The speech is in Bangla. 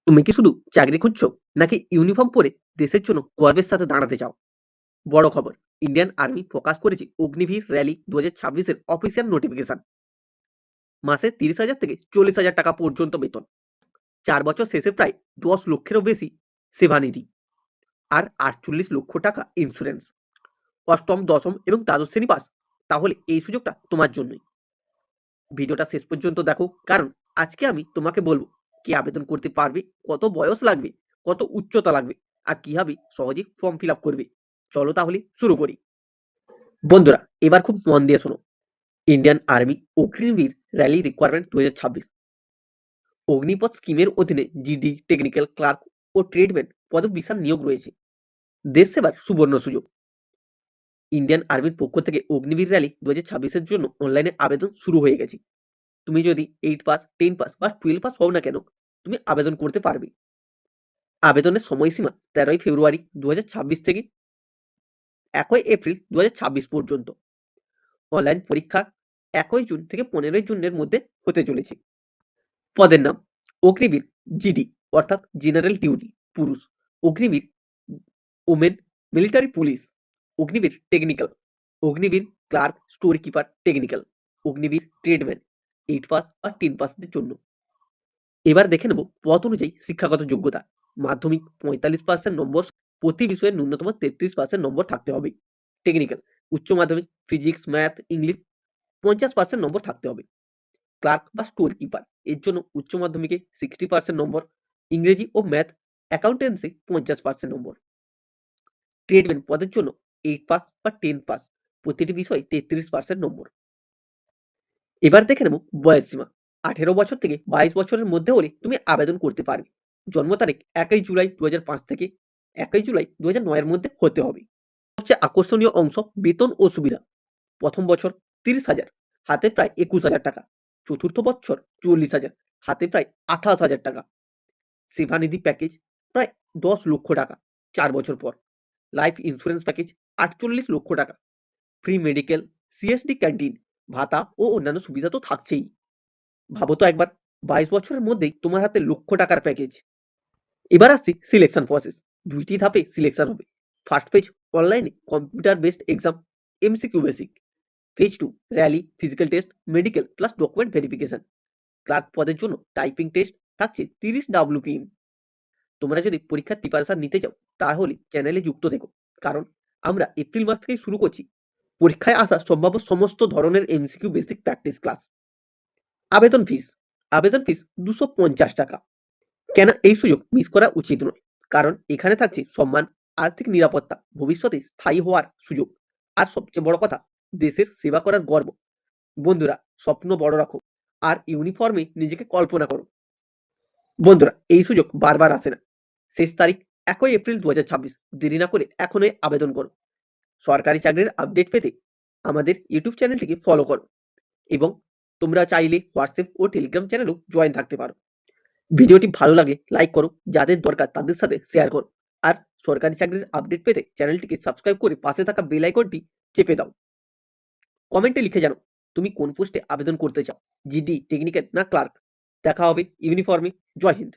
তুমি কি শুধু চাকরি খুঁজছো নাকি ইউনিফর্ম পরে দেশের জন্য গর্বের সাথে দাঁড়াতে চাও? বড় খবর, ইন্ডিয়ান আর্মি প্রকাশ করেছে অগ্নিবীর র্যালি 2026 এর অফিসিয়াল নোটিফিকেশন। মাসে 30,000 থেকে 40,000 টাকা পর্যন্ত বেতন। 4 বছর শেষে প্রায় 10 লক্ষেরও বেশি সেবানিধি আর 48 লক্ষ টাকা ইন্স্যুরেন্স। অষ্টম, দশম এবং দ্বাদশ শ্রেণী পাস, তাহলে এই সুযোগটা তোমার জন্যই। ভিডিওটা শেষ পর্যন্ত দেখো, কারণ আজকে আমি তোমাকে বলবো কে আবেদন করতে পারবে, কত বয়স লাগবে, কত উচ্চতা লাগবে, আর কিভাবে সহজে ফর্ম ফিল আপ করবে। চলো তাহলে শুরু করি। বন্ধুরা, এবার খুব মন দিয়ে শোনো। Indian army Agniveer rally requirement 2026। Agnipath স্কিমের অধীনে জিডি, টেকনিক্যাল ক্লার্ক ও ট্রেডম্যান পদে বিশাল নিয়োগ রয়েছে। দেশ সেবার সুবর্ণ সুযোগ। ইন্ডিয়ান আর্মির পক্ষ থেকে অগ্নিবীর র্যালি 2026-এর জন্য অনলাইনে আবেদন শুরু হয়ে গেছে। তুমি যদি 8 পাস, 10 পাস বা 12 পাস হও না কেন, তুমি আবেদন করতে পারবে। আবেদনের সময়সীমা 13ই ফেব্রুয়ারি 2026 থেকে 1 এপ্রিল 2026 পর্যন্ত। অনলাইন পরীক্ষা 1 জুন থেকে 15 জুনের মধ্যে হতে চলেছে। পদের নাম: অগ্নিবীর জিডি অর্থাৎ জেনারেল ডিউটি পুরুষ, Agniveer women military police, Agniveer technical, Agniveer clerk storekeeper technical, Agniveer tradesman 8 pass বা 10 পাসদের জন্য। এবার দেখে নেব পদ অনুযায়ী শিক্ষাগত যোগ্যতা। মাধ্যমিক 45% নম্বর, প্রতি বিষয়ে ন্যূনতম 33% নম্বর থাকতে হবে। টেকনিক্যাল: উচ্চ মাধ্যমিক, ফিজিক্স, ম্যাথ, ইংলিশ 50% নম্বর থাকতে হবে। ক্লার্ক বা স্টোর কিপার, এর জন্য উচ্চ মাধ্যমিকে 60% নম্বর, ইংরেজি ও ম্যাথ, অ্যাকাউন্টেন্সি 50% নম্বর। ট্রেডম্যান পদের জন্য 8 পাস বা 10 পাস, প্রতিটি বিষয়ে 33% নম্বর। এবার দেখে নেব বয়স সীমা। 18 বছর থেকে 22 বছরের মধ্যে হলে তুমি আবেদন করতে পারবে। জন্ম তারিখ 1 জুলাই 2005 থেকে 1 জুলাই 2009 এর মধ্যে হতে হবে। সবচেয়ে আকর্ষণীয় অংশ বেতন ও সুবিধা। প্রথম বছর 30,000, হাতে প্রায় 21,000 টাকা। চতুর্থ বছর 40,000, হাতে প্রায় 28,000 টাকা। সেবানিধি প্যাকেজ প্রায় 10 লক্ষ টাকা 4 বছর পর। লাইফ ইন্স্যুরেন্স প্যাকেজ 48 লক্ষ টাকা। ফ্রি মেডিকেল, সিএসডি ক্যান্টিন, ভাতা ও অন্যান্য সুবিধা তো থাকছেই। ভাবো তো একবার, 22 বছরের মধ্যেই তোমার হাতে লক্ষ টাকার প্যাকেজ। এবার আসছি সিলেকশন প্রসেস। 2টি ধাপে সিলেকশন হবে। ফার্স্ট ফেজ অনলাইনে computer based exam, MCQ basic. Phase 2 rally, physical test, medical plus document verification. Clerk পদের জন্য টাইপিং টেস্ট থাকছে 30 WPM। তোমরা যদি পরীক্ষার প্রিপারেশন নিতে চাও তাহলে চ্যানেলে যুক্ত থেকো, কারণ আমরা এপ্রিল মাস থেকেই শুরু করছি পরীক্ষায় আসা সম্ভাব্য সমস্ত ধরনের এমসিকিউ বেসিক প্র্যাকটিস ক্লাস। আবেদন ফিস, আবেদন ফিস 250 টাকা। কেন এই সুযোগ মিস করা উচিত নয়, কারণ এখানে থাকছে সম্মান, আর্থিক নিরাপত্তা, ভবিষ্যতে স্থায়ী হওয়ার সুযোগ, আর সবচেয়ে বড় কথা, দেশের সেবা করার গর্ব। বন্ধুরা, স্বপ্ন বড় রাখো আর ইউনিফর্মে নিজেকে কল্পনা করো। বন্ধুরা, এই সুযোগ বারবার আসে না। শেষ তারিখ 1 এপ্রিল 2026। দেরি না করে এখনই আবেদন করো। সরকারি চাকরির আপডেট পেতে আমাদের ইউটিউব চ্যানেলটিকে ফলো করো, এবং তোমরা চাইলে হোয়াটসঅ্যাপ ও টেলিগ্রাম চ্যানেলেও জয়েন থাকতে পারো। ভিডিওটি ভালো লাগলে লাইক করো, যাদের দরকার তাদের সাথে শেয়ার করো, আর সরকারি চাকরির আপডেট পেতে চ্যানেলটিকে সাবস্ক্রাইব করে পাশে থাকা বেল আইকনটি চেপে দাও। কমেন্টে লিখে জানাও তুমি কোন পোস্টে আবেদন করতে চাও, জিডি, টেকনিক্যাল না ক্লার্ক। দেখা হবে ইউনিফর্মে। জয় হিন্দ।